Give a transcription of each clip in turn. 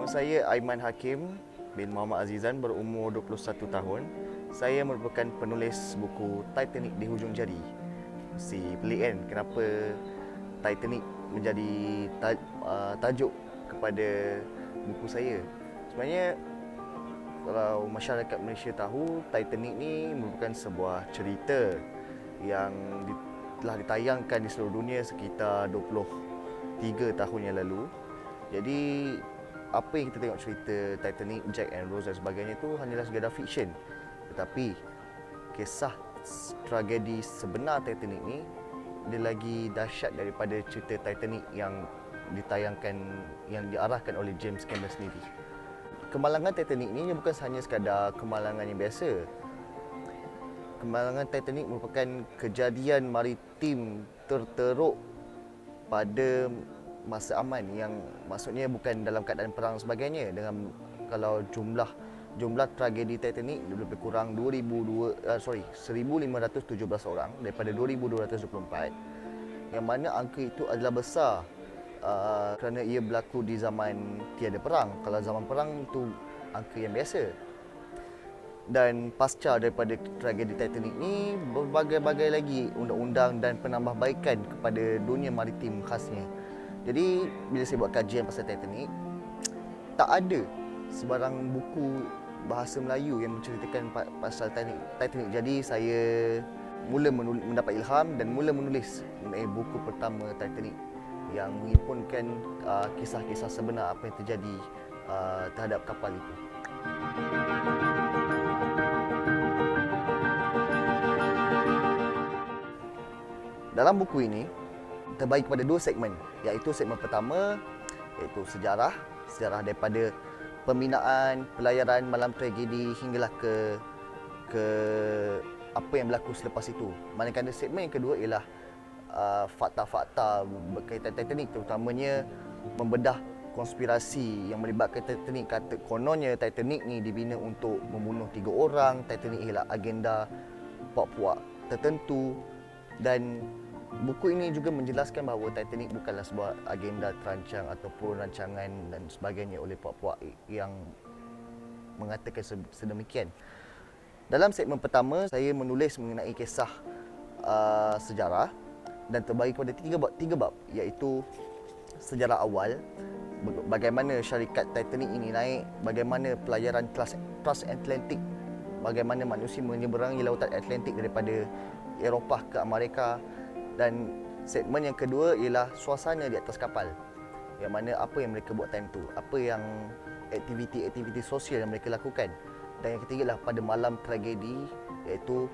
Nama saya Aiman Hakim bin Muhammad Azizan, berumur 21 tahun. Saya merupakan penulis buku Titanic di Hujung Jari. Si pelik kan kenapa Titanic menjadi tajuk kepada buku saya. Sebenarnya kalau masyarakat Malaysia tahu, Titanic ni merupakan sebuah cerita yang telah ditayangkan di seluruh dunia sekitar 23 tahun yang lalu. Jadi apa yang kita tengok cerita Titanic, Jack and Rose dan sebagainya itu hanyalah sekadar fiksyen. Tetapi kisah tragedi sebenar Titanic ni dia lagi dahsyat daripada cerita Titanic yang ditayangkan, yang diarahkan oleh James Cameron sendiri. Kemalangan Titanic ni bukan hanya sekadar kemalangan yang biasa. Kemalangan Titanic merupakan kejadian maritim terteruk pada masa aman, yang maksudnya bukan dalam keadaan perang sebagainya. Dengan kalau jumlah tragedi Titanic lebih kurang 1,517 orang daripada 2,224, yang mana angka itu adalah besar kerana ia berlaku di zaman tiada perang. Kalau zaman perang itu angka yang biasa. Dan pasca daripada tragedi Titanic ni, berbagai-bagai lagi undang-undang dan penambahbaikan kepada dunia maritim khasnya. Jadi bila saya buat kajian pasal Titanic, tak ada sebarang buku bahasa Melayu yang menceritakan pasal Titanic. Jadi saya mula mendapat ilham dan mula menulis buku pertama Titanic yang menghimpunkan kisah-kisah sebenar apa yang terjadi terhadap kapal itu. Dalam buku ini terbagi kepada dua segmen, iaitu segmen pertama iaitu sejarah daripada pembinaan pelayaran malam tragedi hinggalah ke apa yang berlaku selepas itu. Manakala segmen yang kedua ialah fakta-fakta berkaitan Titanic, terutamanya membedah konspirasi yang melibatkan Titanic. Kata kononnya Titanic ni dibina untuk membunuh 3 orang, Titanic ialah agenda puak-puak tertentu, dan buku ini juga menjelaskan bahawa Titanic bukanlah sebuah agenda terancang ataupun rancangan dan sebagainya oleh puak-puak yang mengatakan sedemikian. Dalam segmen pertama, saya menulis mengenai kisah sejarah dan terbagi kepada tiga bab, iaitu sejarah awal, bagaimana syarikat Titanic ini naik, bagaimana pelayaran transatlantik, bagaimana manusia menyeberangi lautan Atlantik daripada Eropah ke Amerika. Dan segmen yang kedua ialah suasana di atas kapal, yang mana apa yang mereka buat time tu, apa yang aktiviti sosial yang mereka lakukan. Dan yang ketiga lah pada malam tragedi, iaitu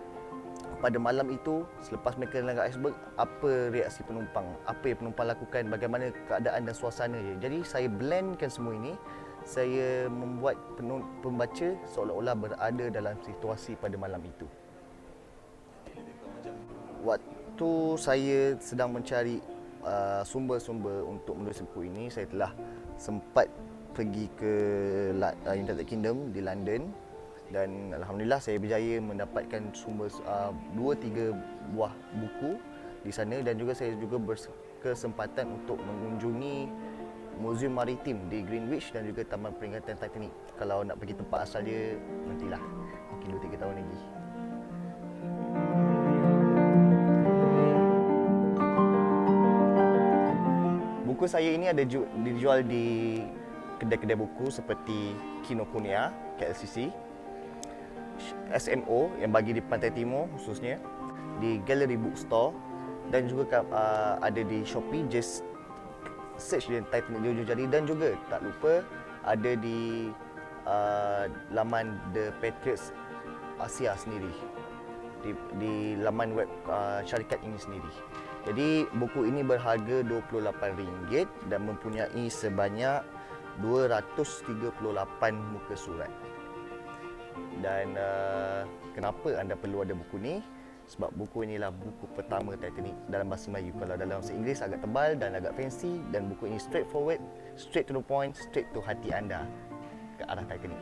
pada malam itu selepas mereka langgar iceberg, apa reaksi penumpang, apa yang penumpang lakukan, bagaimana keadaan dan suasana dia. Jadi saya blendkan semua ini, saya membuat pembaca seolah-olah berada dalam situasi pada malam itu. Waktu saya sedang mencari sumber-sumber untuk menulis buku ini, saya telah sempat pergi ke United Kingdom di London, dan alhamdulillah saya berjaya mendapatkan sumber 2-3 buah buku di sana, dan juga saya juga berkesempatan untuk mengunjungi Museum Maritim di Greenwich dan juga Taman Peringatan Titanic. Kalau nak pergi tempat asal dia, nantilah, mungkin 2-3 tahun lagi. Buku saya ini ada dijual di kedai-kedai buku seperti Kinokuniya, KLCC, SMO yang bagi di Pantai Timur khususnya, di Gallery Bookstore, dan juga ada di Shopee. Just search dia Titanic di Hujung Jari, dan juga tak lupa ada di laman The Patriots Asia sendiri, di laman web syarikat ini sendiri. Jadi buku ini berharga RM28 dan mempunyai sebanyak 238 muka surat. Dan kenapa anda perlu ada buku ni? Sebab buku inilah buku pertama Titanic dalam bahasa Melayu. Kalau dalam bahasa Inggeris agak tebal dan agak fancy, dan buku ini straightforward, straight to the point, straight to hati anda ke arah Titanic.